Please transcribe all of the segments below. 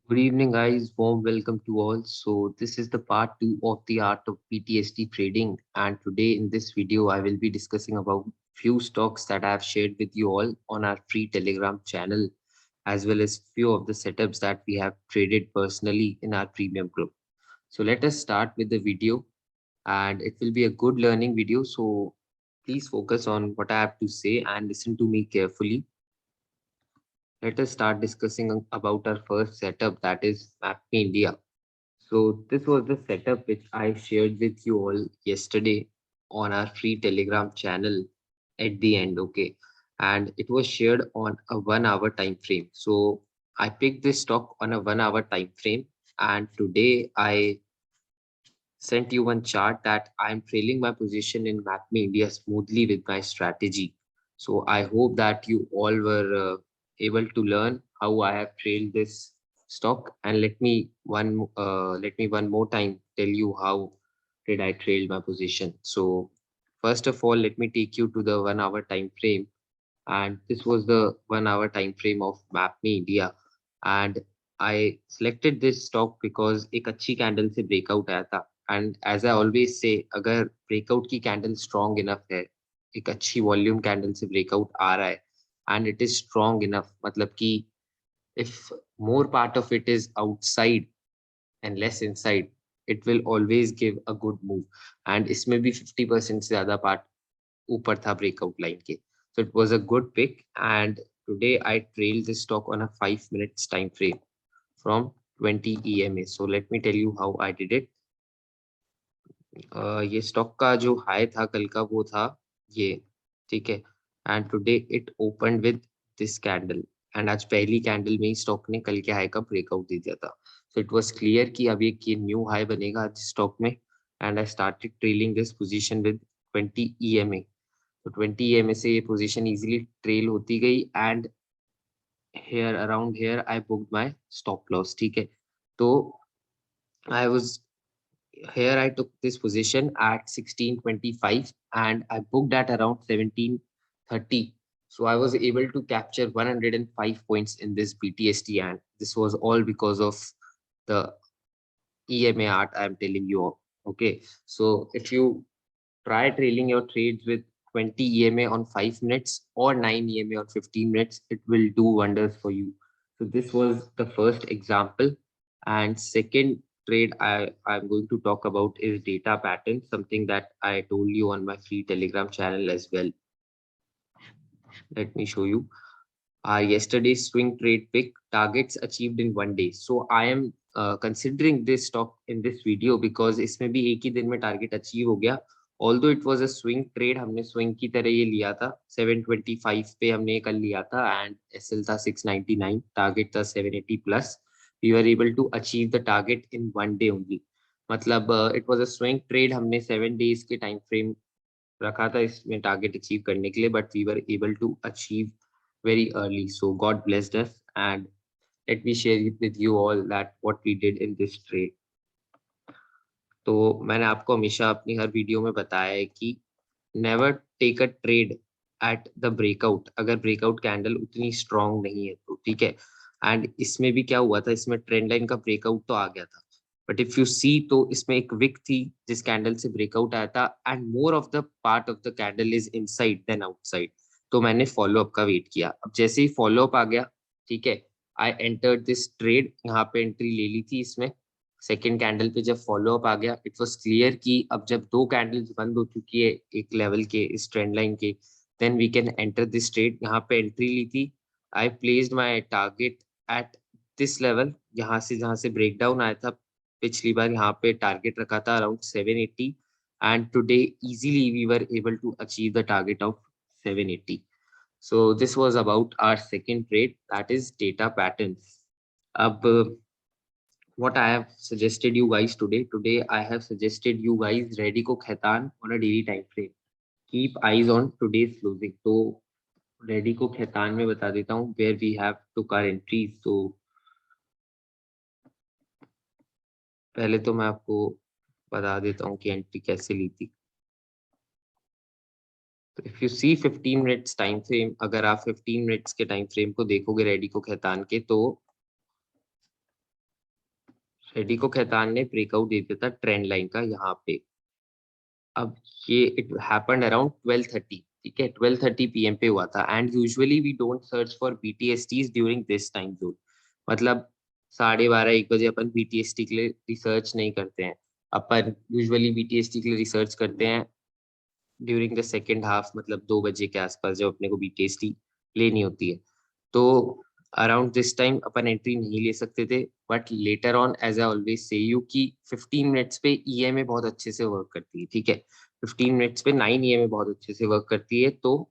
Good evening, guys. Warm welcome to all. So, this is the part two of the art of PTSD trading. And today, in this video, I will be discussing about few stocks that I have shared with you all on our free Telegram channel, as well as few of the setups that we have traded personally in our premium group. So, let us start with the video, and it will be a good learning video. So, please focus on what I have to say and listen to me carefully. Let us start discussing about our first setup, that is MapMe India. So this was the setup which I shared with you all yesterday on our free Telegram channel at the end, okay? And it was shared on a 1 hour time frame. So I picked this stock on a 1 hour time frame, and today I sent you one chart that I'm trailing my position in MapMe India smoothly with my strategy. So I hope that you all were able to learn how I have trailed this stock. And let me one more time tell you how did I trail my position. So first of all, let me take you to the 1 hour time frame, and this was the 1 hour time frame of MapMe India. And I selected this stock because एक अच्छी candle से breakout आया था. And as I always से, अगर breakout की candle strong enough है, एक अच्छी वॉल्यूम कैंडल से ब्रेकआउट आ रहा है and it is strong enough, मतलब कि if more part of it is outside and less inside, it will always give a good move. And इसमें भी 50% से ज्यादा पार्ट ऊपर था ब्रेकआउट लाइन के. So it was a good pick, and today I trailed this stock on a 5 minutes time frame from 20 EMA. So let me tell you how I did it. ये stock का जो high था कल का वो था ये, ठीक है. And today it open with this candle, and आज पहली कैंडल में ही स्टॉक ने कल के हाई का ब्रेकआउट दे दिया था. सो इट वाज क्लियर कि अब एक ये न्यू हाई बनेगा आज स्टॉक में. And I started trailing this position with 20 EMA. तो 20 EMA से ये पोजीशन इजीली ट्रेल होती गई, and here around here I booked my stop loss, ठीक है. तो I was here, I took this position at 1625 and I booked at around 1730. So I was able to capture 105 points in this BTSD, and this was all because of the EMA art I'm telling you of. Okay, so if you try trailing your trades with 20 EMA on 5 minutes or 9 EMA on 15 minutes, it will do wonders for you. So this was the first example. And second trade I'm going to talk about is data pattern, something that I told you on my free Telegram channel as well. Let me show you. Yesterday's swing trade pick, targets achieved in 1 day. So I am considering this stock in this video because इसमें भी एक ही दिन में target achieve हो गया. Although it was a swing trade, हमने swing की तरह ये लिया था. 725 पे हमने कल लिया था and SL था 699, टारगेट था 780 plus. We were able to achieve the target in 1 day only. मतलब it was a swing trade, हमने 7 days के time frame रखा था इसमें टारगेट अचीव करने के लिए, but we were able to achieve very early. So God blessed us, and let me share it with you all that what we did in this trade. तो मैंने आपको हमेशा अपनी हर वीडियो में बताया है कि never take a trade at the breakout, अगर ब्रेकआउट कैंडल उतनी स्ट्रांग नहीं है तो, ठीक है. एंड इसमें भी क्या हुआ था, इसमें ट्रेंड लाइन का ब्रेकआउट तो आ गया था, बट इफ यू सी तो इसमें एक विक थी जिस कैंडल से ब्रेकआउट आया था, and more of the part of the candle is inside then outside. तो मैंने फॉलो अप का वेट किया. अब जैसे ही फॉलो अप आ गया, ठीक है, आई एंटर्ड दिस ट्रेड, यहाँ पे एंट्री ले ली थी इसमें. सेकेंड कैंडल पे जब फॉलो अप आ गया, इट वाज क्लियर कि अब जब दो कैंडल्स बंद हो चुकी है एक लेवल के इस ट्रेंड लाइन के, then we can enter this trade. यहाँ पे एंट्री ली थी. I placed my target at this level, यहाँ से जहाँ से ब्रेकडाउन आया था पिछली बार, यहाँ पे टारगेट रखा था around 780, and today easily we were able to achieve the target of 780. So this was about our second trade, that is data patterns. अब what I have suggested you guys today. Today I have suggested you guys Redico Khaitan on a daily time frame. Keep eyes on today's closing. तो Redico Khaitan में बता देता हूँ where we have took our entries. तो पहले तो मैं आपको बता देता हूँ कि एंट्री कैसे ली थी. तो if you see 15 minutes time frame, अगर आप 15 मिनट्स के टाइम फ्रेम को देखोगे रेडिको खैतान के, तो रेडिको खैतान ने ब्रेकआउट दे दिया था ट्रेंड लाइन का यहाँ पे। अब ये इट हैपेंड अराउंड 12:30, ठीक है, 12:30 PM पे हुआ था। And usually we don't search for BTSTs during this time zone. मतलब 12:30-1 बजे अपन BTST के लिए रिसर्च नहीं करते हैं। अपन यूजुअली BTST के लिए रिसर्च करते हैं ड्यूरिंग द सेकेंड हाफ, मतलब 2 बजे के आसपास जब अपने को BTST लेनी होती है। तो अराउंड दिस टाइम अपन एंट्री नहीं ले सकते थे, but later on as I always say you कि 15 मिनट्स पे EMA बहुत अच्छे से वर्क करती है, ठीक है। 15 मिनट्स पे 9 EMA बहुत अच्छे से वर्क करती है। तो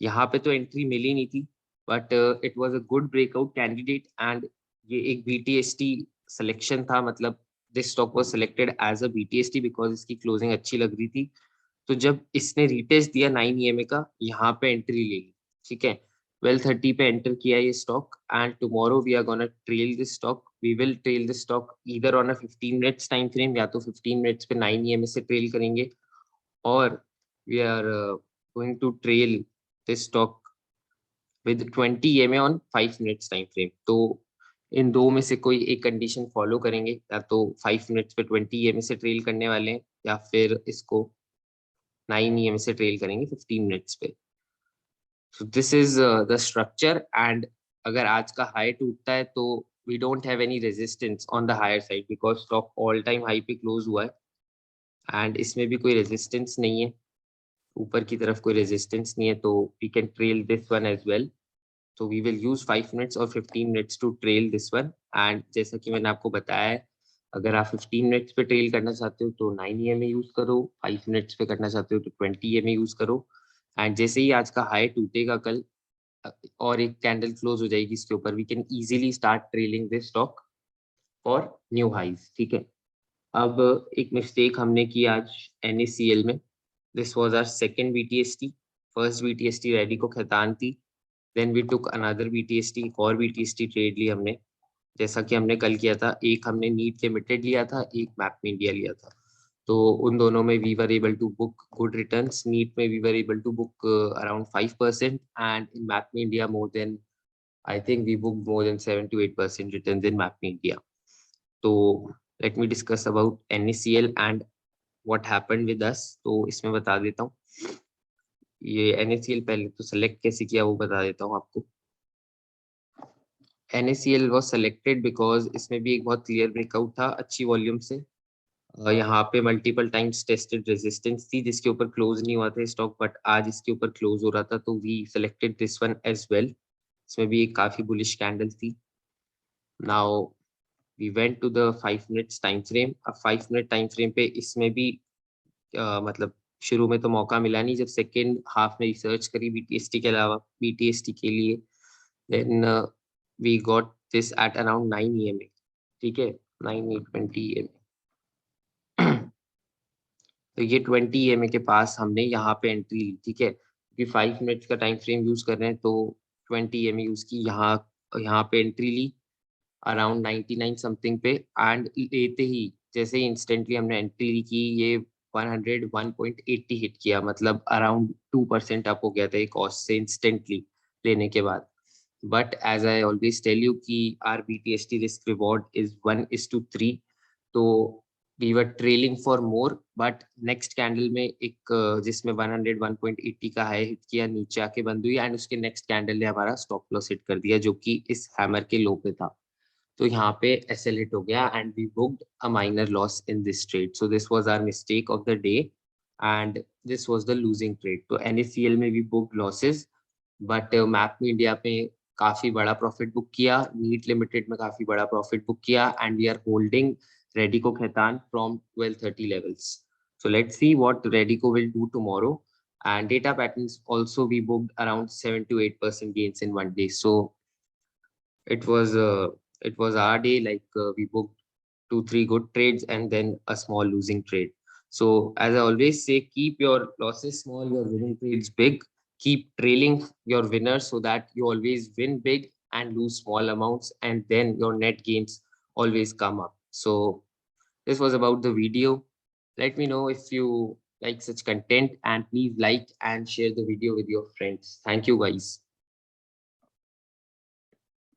यहाँ पे तो एंट्री मिली नहीं थी, but it was a good breakout candidate. And ये एक BTST सिलेक्शन था, मतलब this stock was selected as a BTST because इसकी क्लोजिंग अच्छी लग रही थी। तो जब इसने रिटेस्ट दिया 9 EMA का, यहाँ पे एंट्री ले ली, ठीक है। 12:30 पे एंटर किया ये stock. And tomorrow we are gonna trail this stock, we will trail this stock either on a 15 minutes time frame, या तो 15 मिनट्स पे 9 EMA से ट्रेल करेंगे, और we are going to trail this stock with 20 EMA on 5 minutes time frame. तो इन दो में से कोई एक कंडीशन फॉलो करेंगे, या तो 5 मिनट्स पे 20 EMA से ट्रेल करने वाले हैं, या फिर इसको 9 EMA से ट्रेल करेंगे 15 मिनट्स पे। So this is the structure. And अगर आज का हाई टूटता है तो we don't have any resistance on the higher side because stock all time high पे क्लोज हुआ है। एंड इसमें भी कोई रेजिस्टेंस नहीं है, ऊपर की तरफ कोई रेजिस्टेंस नहीं है, तो we can trail this one as well. तो वी विल यूज 5 मिनट्स और 15 minutes to trail this one. And जैसा कि मैंने आपको बताया है, अगर आप 15 मिनट्स पे ट्रेल करना चाहते हो तो 9 EMA यूज करो, 5 मिनट्स पे करना चाहते हो तो 20 EMA यूज करो। एंड जैसे ही आज का हाई टूटेगा कल, और एक कैंडल क्लोज हो जाएगी इसके ऊपर, we can easily start trailing this stock for new highs, ठीक है। अब एक मिस्टेक हमने की आज NACL में। This was our second BTST। First BTST Radico Khaitan थी, then we took another BTST, एक और BTST ट्रेड ली हमने, जैसा कि हमने कल किया था। एक हमने नीट लिमिटेड लिया था, एक मैप में इंडिया लिया था। तो उन दोनों में we were able to book good returns. नीट में we were able to book around 5%, and in map में India more than, I think we book more than 7 to 8% returns in map में इंडिया। तो let me discuss about NACL and what happened with us. तो इसमें बता देता हूँ, ये NACL पहले तो सेलेक्ट कैसे किया वो बता देता हूँ आपको। NACL वॉज सेलेक्टेड बिकॉज इसमें भी एक बहुत क्लियर ब्रेकआउट था अच्छी वॉल्यूम से। यहाँ पे मल्टीपल टाइम्स टेस्टेड रेजिस्टेंस थी जिसके ऊपर क्लोज नहीं हुआ था स्टॉक, बट आज इसके ऊपर क्लोज हो रहा था, तो we selected this one as well. इसमें भी एक काफी बुलिश कैंडल थी। Now we went to the 5 minutes time frame. अब 5 मिनट टाइम फ्रेम पे इसमें भी मतलब शुरू में तो मौका मिला नहीं, जब सेकेंड हाफ में रिसर्च करी BTST के अलावा, BTST के लिए, then we got this at around 9 EMA, ठीक है, 9 EMA। तो ये 20 EMA के पास हमने यहाँ पे एंट्री ली, ठीक है, क्योंकि 5 मिनट्स का टाइम फ्रेम यूज कर रहे हैं, तो 20 EMA यूज की, यहाँ यहाँ पे एंट्री ली अराउंड 99 समथिंग पे। एंड लेते ही जैसे ही इंस्टेंटली हमने एंट्री ली की, ये 101.80 हिट किया, मतलब अराउंड 2% अप हो गया था एक कॉस्ट से इंस्टेंटली लेने के बाद। But as I always tell you कि our BTST risk reward is 1:3। तो we were trailing for more, but next candle में एक जिसमें 101.80 का हाई हिट किया, नीचे आके बंद हुई, एंड उसके नेक्स्ट कैंडल ने हमारा स्टॉप लॉस हिट कर दिया जो कि इस हैमर के लो पे था। तो यहाँ पे SL हिट हो गया and we booked a minor loss in this trade. So this was our mistake of the day and this was the losing trade. तो NACL में भी बुक्ड लॉसेस, बट मैप में इंडिया पे काफी बड़ा profit book किया, neat limited में काफी बड़ा प्रॉफिट बुक किया, and we are holding Radico Khaitan from 12:30 levels. So let's see what Redico will do tomorrow. And data patterns also we booked around 7 to 8% gains in one day. So it was uh, it was our day. Like we booked 2 3 good trades and then a small losing trade. So as I always say, keep your losses small, your winning trades big. Keep trailing your winners so that you always win big and lose small amounts, and then your net gains always come up. So this was about the video. Let me know if you like such content, and please like and share the video with your friends. Thank you guys.